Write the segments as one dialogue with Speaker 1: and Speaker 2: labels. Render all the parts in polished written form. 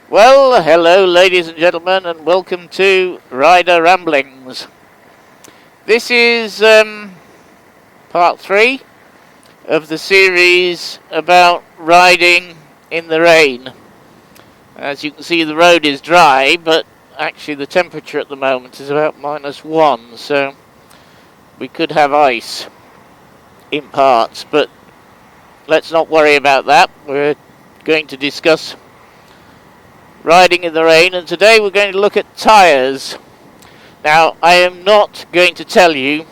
Speaker 1: Well, hello ladies and gentlemen, and welcome to Rider Ramblings. This is part 3 of the series about riding in the rain. As you can see, the road is dry, but actually the temperature at the moment is about -1, so we could have ice in parts, but let's not worry about that. We're going to discuss riding in the rain, and today we're going to look at tyres. Now, I am not going to tell you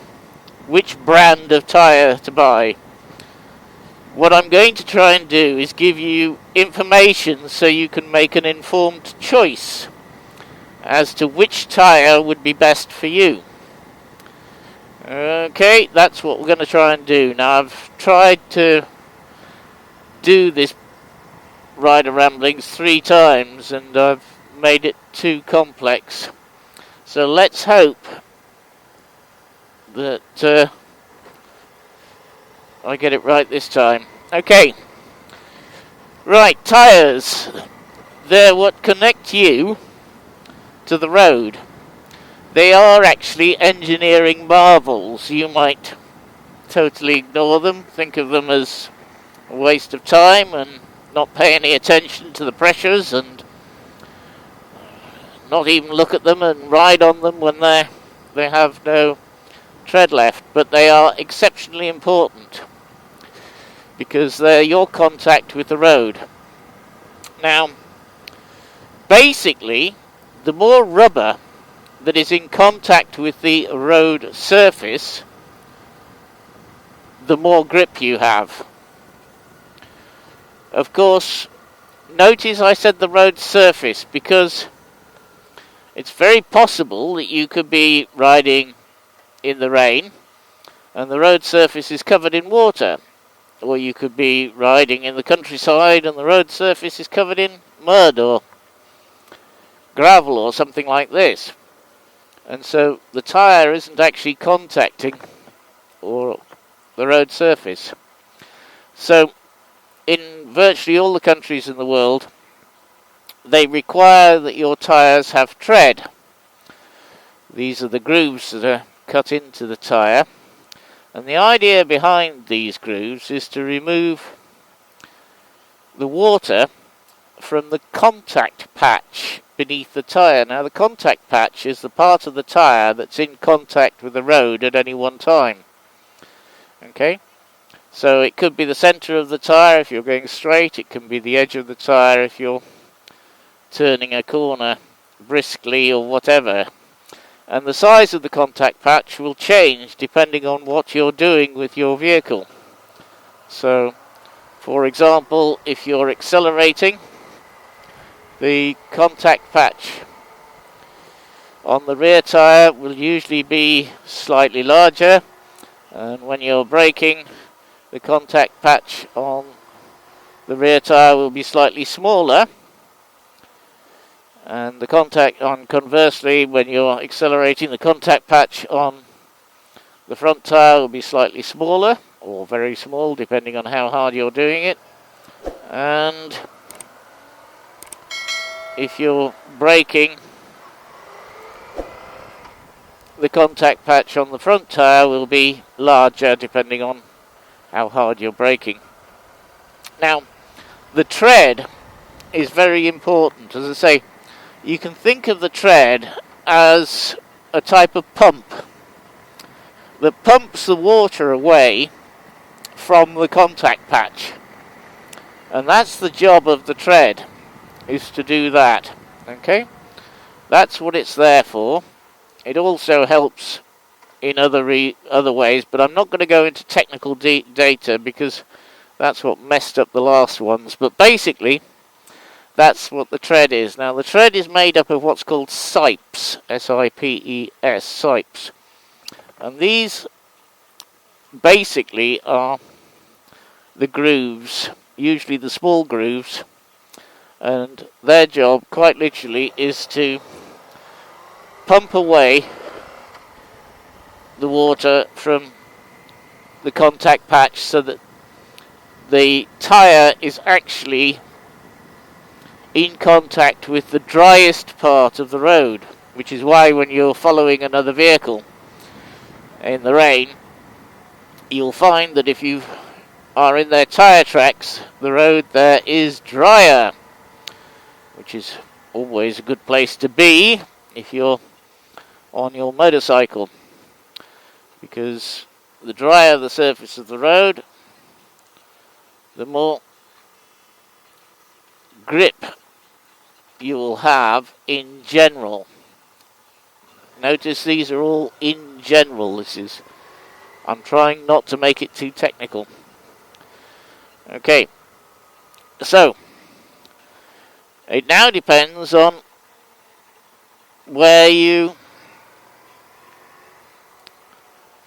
Speaker 1: which brand of tyre to buy. What I'm going to try and do is give you information so you can make an informed choice as to which tyre would be best for you. Okay, that's what we're going to try and do. Now, I've tried to do this Rider Ramblings 3 times and I've made it too complex. So let's hope that I get it right this time. Okay. Right, tyres. They're what connect you to the road. They are actually engineering marvels. You might totally ignore them, think of them as a waste of time and not pay any attention to the pressures and not even look at them and ride on them when they have no tread left. But they are exceptionally important because they're your contact with the road. Now, basically, the more rubber that is in contact with the road surface, the more grip you have. Of course, notice I said the road surface because it's very possible that you could be riding in the rain and the road surface is covered in water. Or you could be riding in the countryside and the road surface is covered in mud or gravel or something like this. And so the tyre isn't actually contacting or the road surface. So in virtually all the countries in the world, they require that your tyres have tread. These are the grooves that are cut into the tyre. And the idea behind these grooves is to remove the water from the contact patch beneath the tyre. Now, the contact patch is the part of the tyre that's in contact with the road at any one time. Okay? So it could be the centre of the tyre if you're going straight, it can be the edge of the tyre if you're turning a corner briskly or whatever. And the size of the contact patch will change depending on what you're doing with your vehicle. So, for example, if you're accelerating, the contact patch on the rear tyre will usually be slightly larger, and when you're braking, the contact patch on the rear tyre will be slightly smaller, and the conversely, when you're accelerating, the contact patch on the front tyre will be slightly smaller, or very small, depending on how hard you're doing it. And if you're braking, the contact patch on the front tyre will be larger, depending on how hard you're braking. Now, the tread is very important. As I say, you can think of the tread as a type of pump that pumps the water away from the contact patch. And that's the job of the tread, is to do that. Okay? That's what it's there for. It also helps in other ways, but I'm not going to go into technical data because that's what messed up the last ones. But basically, that's what the tread is. Now, the tread is made up of what's called sipes, S-I-P-E-S, sipes. And these basically are the grooves, usually the small grooves, and their job, quite literally, is to pump away the water from the contact patch so that the tyre is actually in contact with the driest part of the road, which is why when you're following another vehicle in the rain, you'll find that if you are in their tyre tracks, the road there is drier, which is always a good place to be if you're on your motorcycle, because the drier the surface of the road, the more grip you will have in general. Notice these are all in general. I'm trying not to make it too technical. Okay, so it now depends on where you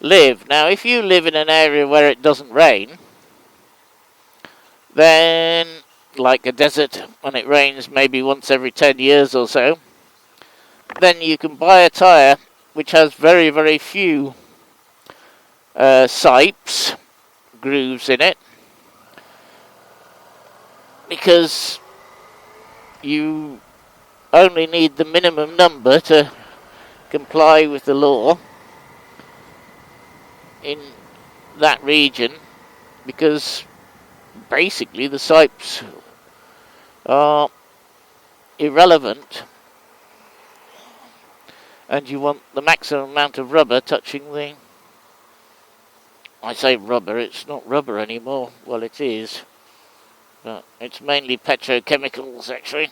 Speaker 1: live. Now, if you live in an area where it doesn't rain, then like a desert, when it rains maybe once every 10 years or so, then you can buy a tyre which has very, very few sipes, grooves in it, because you only need the minimum number to comply with the law in that region, because basically the sipes are irrelevant and you want the maximum amount of rubber touching the... I say rubber, it's not rubber anymore. Well, it is, but it's mainly petrochemicals actually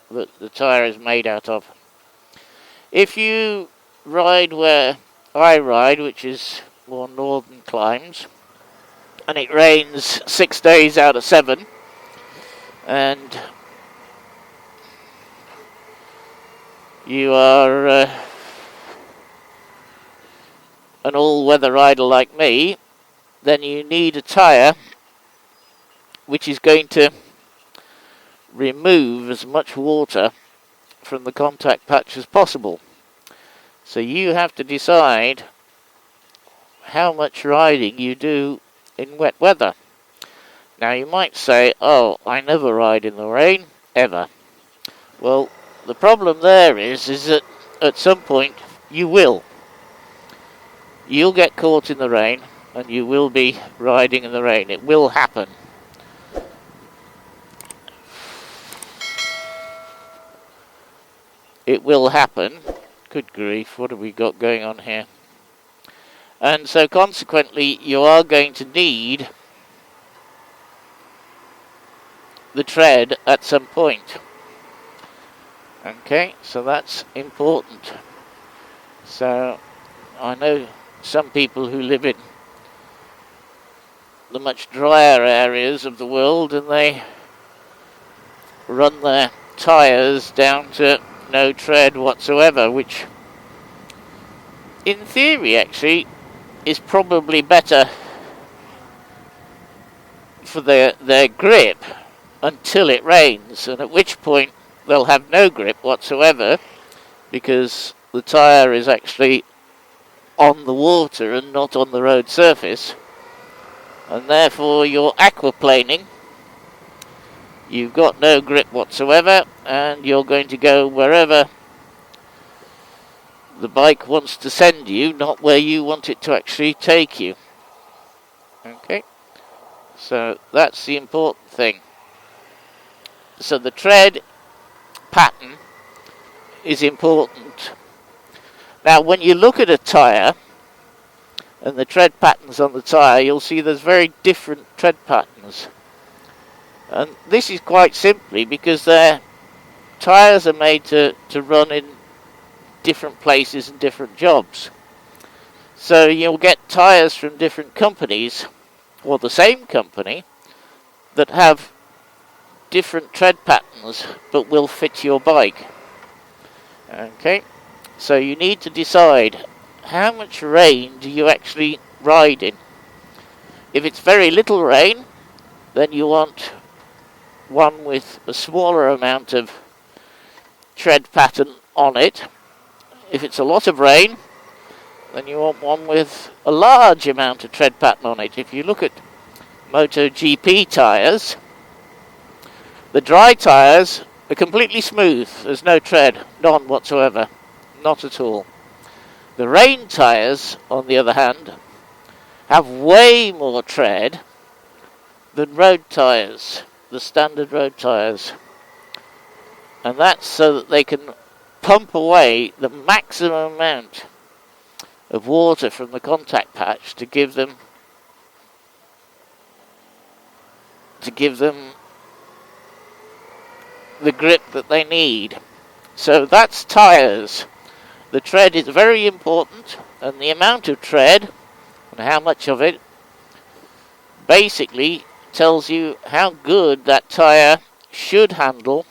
Speaker 1: that the tyre is made out of. If you ride where I ride, which is more northern climes, and it rains 6 days out of 7, and you are an all-weather rider like me, then you need a tyre which is going to remove as much water from the contact patch as possible. So you have to decide how much riding you do in wet weather. Now you might say, oh, I never ride in the rain, ever. Well, the problem there is that at some point you will. You'll get caught in the rain and you will be riding in the rain. It will happen. It will happen. Good grief, what have we got going on here? And so consequently, you are going to need the tread at some point. Okay, so that's important. So I know some people who live in the much drier areas of the world, and they run their tyres down to no tread whatsoever, which in theory actually is probably better for their grip until it rains, and at which point they'll have no grip whatsoever because the tyre is actually on the water and not on the road surface, and therefore you're aquaplaning. You've got no grip whatsoever and you're going to go wherever the bike wants to send you, not where you want it to actually take you. Okay, so that's the important thing. So the tread pattern is important. Now when you look at a tyre and the tread patterns on the tyre, you'll see there's very different tread patterns. And this is quite simply because their tyres are made to run in different places and different jobs. So you'll get tyres from different companies, or the same company, that have different tread patterns but will fit your bike. Okay, so you need to decide how much rain do you actually ride in. If it's very little rain, then you want one with a smaller amount of tread pattern on it. If it's a lot of rain, then you want one with a large amount of tread pattern on it. If you look at MotoGP tyres, the dry tyres They're completely smooth. There's no tread, none whatsoever, not at all. The rain tyres, on the other hand, have way more tread than road tyres, the standard road tyres. And that's so that they can pump away the maximum amount of water from the contact patch to give them the grip that they need. So that's tyres. The tread is very important, and the amount of tread and how much of it basically tells you how good that tyre should handle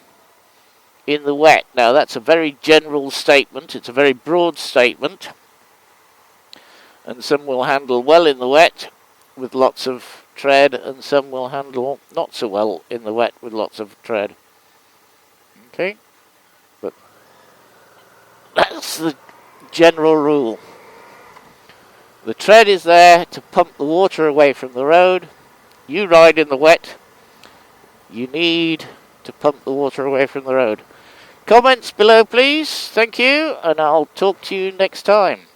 Speaker 1: in the wet. Now that's a very general statement, it's a very broad statement, and some will handle well in the wet with lots of tread, and some will handle not so well in the wet with lots of tread. Okay, but that's the general rule. The tread is there to pump the water away from the road. You ride in the wet, you need to pump the water away from the road. Comments below please, thank you, and I'll talk to you next time.